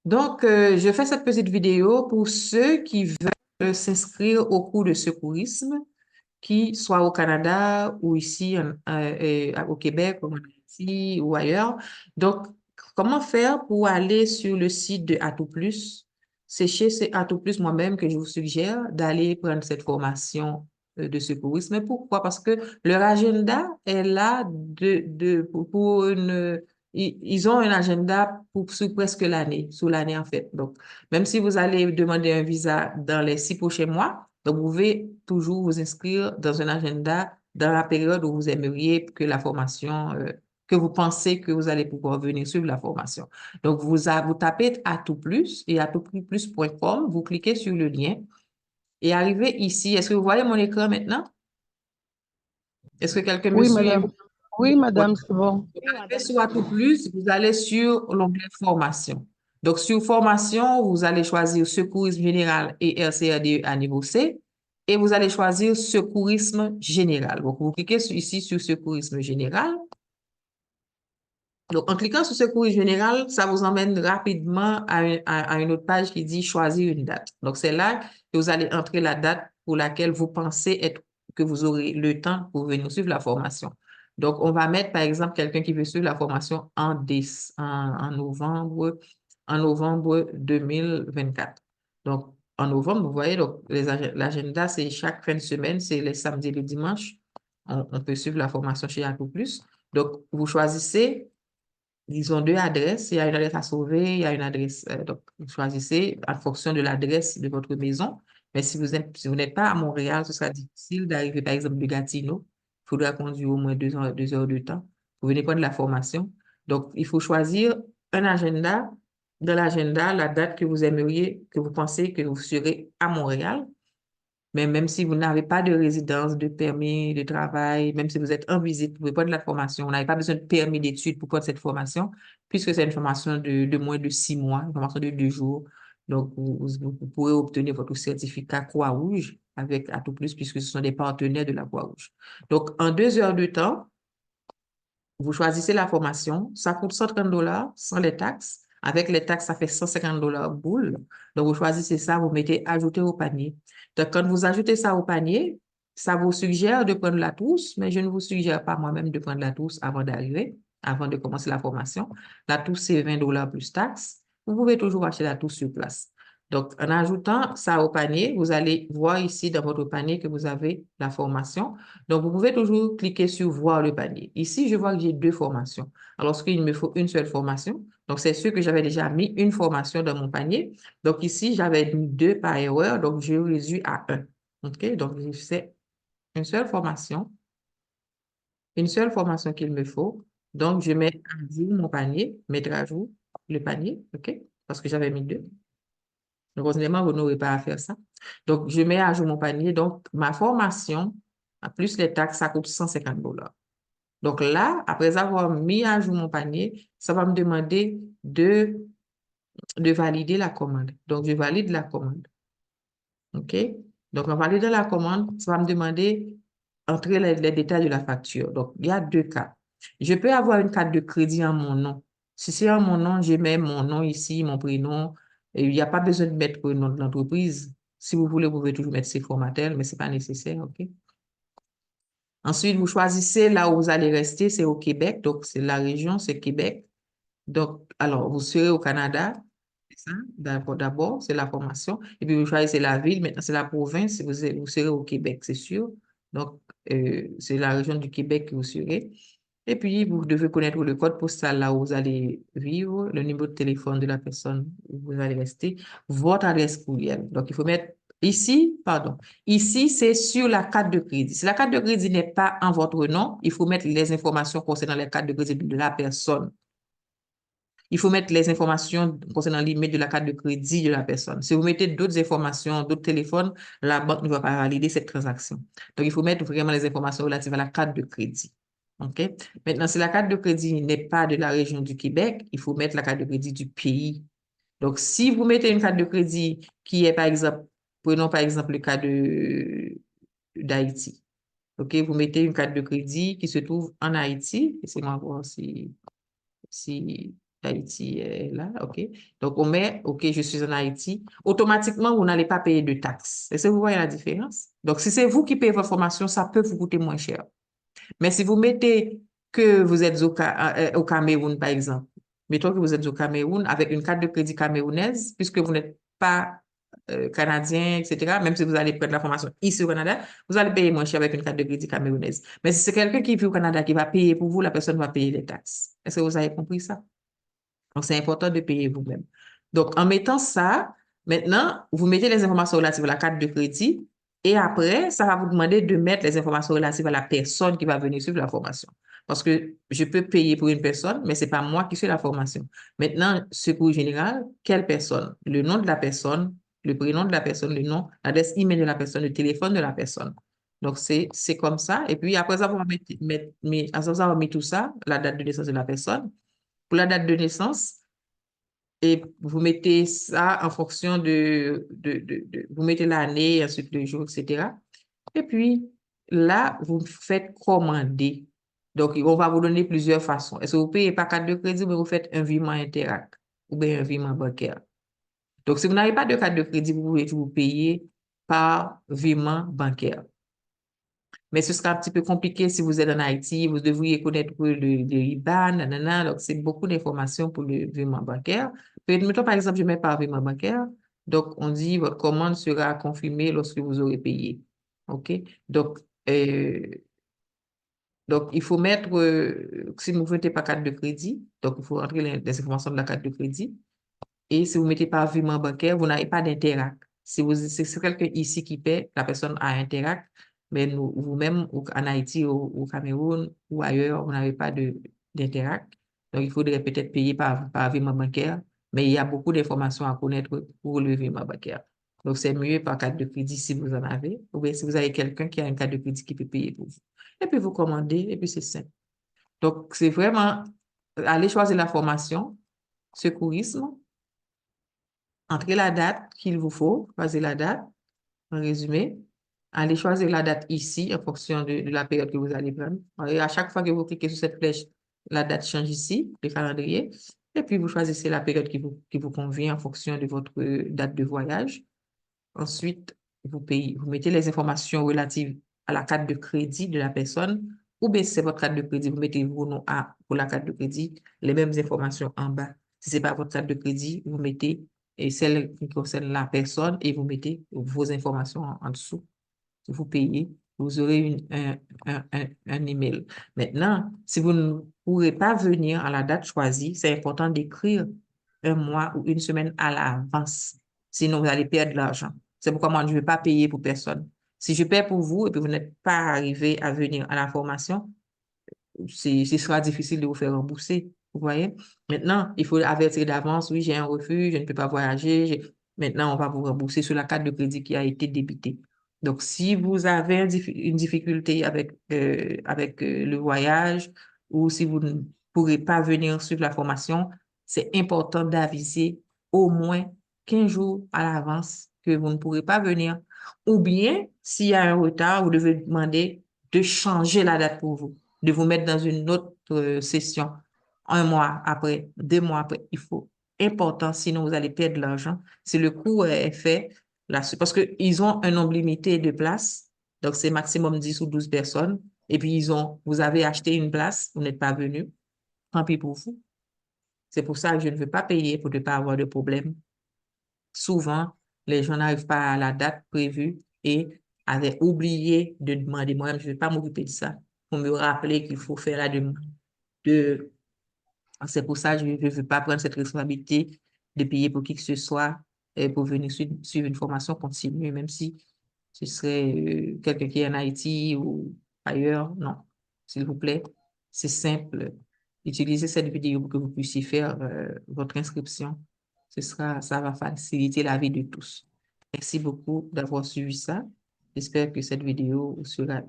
Donc, je fais cette petite vidéo pour ceux qui veulent s'inscrire au cours de secourisme, qui soit au Canada ou ici au Québec, ou en Haïti ou ailleurs. Donc, comment faire pour aller sur le site de Atout Plus? C'est chez Atout Plus moi-même que je vous suggère d'aller prendre cette formation de secourisme. Mais pourquoi? Parce que leur agenda est là pour une... Ils ont un agenda sur presque l'année, sous l'année en fait. Donc, même si vous allez demander un visa dans les 6 prochains mois, donc vous pouvez toujours vous inscrire dans un agenda dans la période où vous aimeriez que la formation, que vous pensez que vous allez pouvoir venir suivre la formation. Donc, vous tapez Atout Plus et atoutplus.com, vous cliquez sur le lien et arrivez ici. Est-ce que vous voyez mon écran maintenant? Est-ce que quelqu'un me Oui, suit? madame. Oui, Voilà. madame, c'est bon. Arrivez sur Atout Plus, vous allez sur l'onglet Formation. Donc, sur Formation, vous allez choisir Secourisme général et RCRD à niveau C et vous allez choisir Secourisme général. Donc, vous cliquez ici sur Secourisme général. Donc, en cliquant sur Secourisme général, ça vous emmène rapidement à une autre page qui dit Choisir une date. Donc, c'est là que vous allez entrer la date pour laquelle vous pensez que vous aurez le temps pour venir suivre la formation. Donc, on va mettre, par exemple, quelqu'un qui veut suivre la formation en novembre 2024. Donc, en novembre, vous voyez, donc, l'agenda, c'est chaque fin de semaine, c'est les samedis et les dimanches. On peut suivre la formation chez Atout Plus. Donc, vous choisissez, disons, deux adresses. Il y a une adresse à sauver, il y a une adresse, donc, vous choisissez en fonction de l'adresse de votre maison. Mais si vous n'êtes pas à Montréal, ce sera difficile d'arriver, par exemple, de Gatineau. Il faudra conduire au moins 2 heures de temps. Vous venez prendre la formation. Donc, il faut choisir un agenda. Dans l'agenda, la date que vous aimeriez, que vous pensez que vous serez à Montréal. Mais même si vous n'avez pas de résidence, de permis de travail, même si vous êtes en visite, vous pouvez prendre la formation. Vous n'avez pas besoin de permis d'études pour prendre cette formation, puisque c'est une formation de moins de 6 mois, une formation de 2 jours. Donc, vous pourrez obtenir votre certificat Croix-Rouge avec Atout Plus, puisque ce sont des partenaires de la Croix-Rouge. Donc, en 2 heures de temps, vous choisissez la formation, ça coûte 130 dollars sans les taxes. Avec les taxes, ça fait 150 dollars boule. Donc, vous choisissez ça, vous mettez ajouter au panier. Donc, quand vous ajoutez ça au panier, ça vous suggère de prendre la tousse, mais je ne vous suggère pas moi-même de prendre la tousse avant d'arriver, avant de commencer la formation. La tousse, c'est 20 dollars plus taxes. Vous pouvez toujours acheter la tousse sur place. Donc, en ajoutant ça au panier, vous allez voir ici dans votre panier que vous avez la formation. Donc, vous pouvez toujours cliquer sur voir le panier. Ici, je vois que j'ai 2 formations. Alors qu'il me faut une seule formation. Donc, c'est sûr que j'avais déjà mis une formation dans mon panier. Donc, ici, j'avais mis 2 par erreur. Donc, j'ai réduit à 1. OK? Donc, j'ai fait une seule formation. Une seule formation qu'il me faut. Donc, je mets à jour mon panier, mettre à jour le panier. OK? Parce que j'avais mis 2. Donc, heureusement, vous n'aurez pas à faire ça. Donc, je mets à jour mon panier. Donc, ma formation, plus les taxes, ça coûte 150 dollars. Donc là, après avoir mis à jour mon panier, ça va me demander de valider la commande. Donc, je valide la commande. OK? Donc, en validant la commande, ça va me demander d'entrer les détails de la facture. Donc, il y a 2 cas. Je peux avoir une carte de crédit en mon nom. Si c'est en mon nom, je mets mon nom ici, mon prénom. Et il n'y a pas besoin de mettre le nom de l'entreprise. Si vous voulez, vous pouvez toujours mettre ces formatels, mais ce n'est pas nécessaire. OK? Ensuite, vous choisissez là où vous allez rester, c'est au Québec, donc c'est la région, c'est Québec. Donc, alors, vous serez au Canada, c'est ça, d'abord, c'est la formation. Et puis, vous choisissez la ville, maintenant, c'est la province, vous serez au Québec, c'est sûr. Donc, c'est la région du Québec que vous serez. Et puis, vous devez connaître le code postal là où vous allez vivre, le numéro de téléphone de la personne où vous allez rester, votre adresse courriel. Donc, il faut mettre ici, pardon, ici, c'est sur la carte de crédit. Si la carte de crédit n'est pas en votre nom, il faut mettre les informations concernant la carte de crédit de la personne. Il faut mettre les informations concernant l'email de la carte de crédit de la personne. Si vous mettez d'autres informations, d'autres téléphones, la banque ne va pas valider cette transaction. Donc, il faut mettre vraiment les informations relatives à la carte de crédit. OK? Maintenant, si la carte de crédit n'est pas de la région du Québec, il faut mettre la carte de crédit du pays. Donc, si vous mettez une carte de crédit qui est, par exemple, prenons par exemple le cas d'Haïti. OK? Vous mettez une carte de crédit qui se trouve en Haïti. Laissez-moi voir si Haïti est là, OK. Donc, on met, OK, je suis en Haïti. Automatiquement, vous n'allez pas payer de taxes. Est-ce que vous voyez la différence? Donc, si c'est vous qui payez votre formation, ça peut vous coûter moins cher. Mais si vous mettez que vous êtes au Cameroun, par exemple, mettons que vous êtes au Cameroun avec une carte de crédit camerounaise, puisque vous n'êtes pas canadien, etc., même si vous allez prendre la formation ici au Canada, vous allez payer moins cher avec une carte de crédit camerounaise. Mais si c'est quelqu'un qui vit au Canada qui va payer pour vous, la personne va payer les taxes. Est-ce que vous avez compris ça? Donc, c'est important de payer vous-même. Donc, en mettant ça, maintenant, vous mettez les informations relatives à la carte de crédit et après, ça va vous demander de mettre les informations relatives à la personne qui va venir suivre la formation. Parce que je peux payer pour une personne, mais ce n'est pas moi qui suis la formation. Maintenant, secours général, quelle personne? Le nom de la personne, le prénom de la personne, le nom, l'adresse email de la personne, le téléphone de la personne. Donc, c'est comme ça. Et puis, après ça, après ça, on va mettre tout ça, la date de naissance de la personne. Pour la date de naissance, et vous mettez ça en fonction vous mettez l'année, ensuite le jour, etc. Et puis, là, vous faites commander. Donc, on va vous donner plusieurs façons. Est-ce que vous payez par carte de crédit ou vous faites un virement Interac ou bien un virement bancaire? Donc, si vous n'avez pas de carte de crédit, vous pouvez toujours payer par virement bancaire. Mais ce sera un petit peu compliqué si vous êtes en Haïti, vous devriez connaître le IBAN, nanana, donc c'est beaucoup d'informations pour le virement bancaire. Mettons par exemple, je mets par virement bancaire, donc on dit votre commande sera confirmée lorsque vous aurez payé. OK? Donc, euh, donc il faut mettre, si vous ne mettez pas carte de crédit, donc il faut entrer les informations de la carte de crédit. Et si vous mettez par virement bancaire, vous n'avez pas d'Interac. Si c'est quelqu'un ici qui paie, la personne a Interac, mais vous-même, en Haïti, au Cameroun ou ailleurs, vous n'avez pas d'Interac. Donc, il faudrait peut-être payer par virement bancaire, mais il y a beaucoup d'informations à connaître pour le virement bancaire. Donc, c'est mieux par carte de crédit si vous en avez, ou bien si vous avez quelqu'un qui a une carte de crédit qui peut payer pour vous. Et puis, vous commandez, et puis c'est simple. Donc, c'est vraiment aller choisir la formation, secourisme, entrez la date qu'il vous faut, choisir la date, en résumé. Allez choisir la date ici en fonction de la période que vous allez prendre. Et à chaque fois que vous cliquez sur cette flèche, la date change ici, le calendrier. Et puis, vous choisissez la période qui vous convient en fonction de votre date de voyage. Ensuite, vous payez, vous mettez les informations relatives à la carte de crédit de la personne, ou bien si c'est votre carte de crédit, vous mettez vos noms pour la carte de crédit, les mêmes informations en bas. Si ce n'est pas votre carte de crédit, vous mettez celle qui concerne la personne et vous mettez vos informations en dessous. Vous payez, vous aurez un email. Maintenant, si vous ne pourrez pas venir à la date choisie, c'est important d'écrire un mois ou une semaine à l'avance. Sinon, vous allez perdre de l'argent. C'est pourquoi moi, je ne vais pas payer pour personne. Si je paie pour vous et puis vous n'êtes pas arrivé à venir à la formation, ce sera difficile de vous faire rembourser. Vous voyez? Maintenant, il faut avertir d'avance, oui, j'ai un refus, je ne peux pas voyager. Maintenant, on va vous rembourser sur la carte de crédit qui a été débitée. Donc, si vous avez une difficulté avec le voyage ou si vous ne pourrez pas venir suivre la formation, c'est important d'aviser au moins 15 jours à l'avance que vous ne pourrez pas venir. Ou bien, s'il y a un retard, vous devez demander de changer la date pour vous, de vous mettre dans une autre session un mois après, 2 mois après. Il faut important, sinon vous allez perdre de l'argent. Si le coût est fait, là, parce qu'ils ont un nombre limité de places, donc c'est maximum 10 ou 12 personnes, et puis vous avez acheté une place, vous n'êtes pas venu, tant pis pour vous. C'est pour ça que je ne veux pas payer pour ne pas avoir de problème. Souvent, les gens n'arrivent pas à la date prévue et avaient oublié de demander. Moi-même, je ne vais pas m'occuper de ça pour me rappeler qu'il faut faire la demande. De... C'est pour ça que je ne veux pas prendre cette responsabilité de payer pour qui que ce soit pour venir suivre une formation continue, même si ce serait quelqu'un qui est en Haïti ou ailleurs. Non, s'il vous plaît, c'est simple. Utilisez cette vidéo pour que vous puissiez faire votre inscription. Ça va faciliter la vie de tous. Merci beaucoup d'avoir suivi ça. J'espère que cette vidéo sera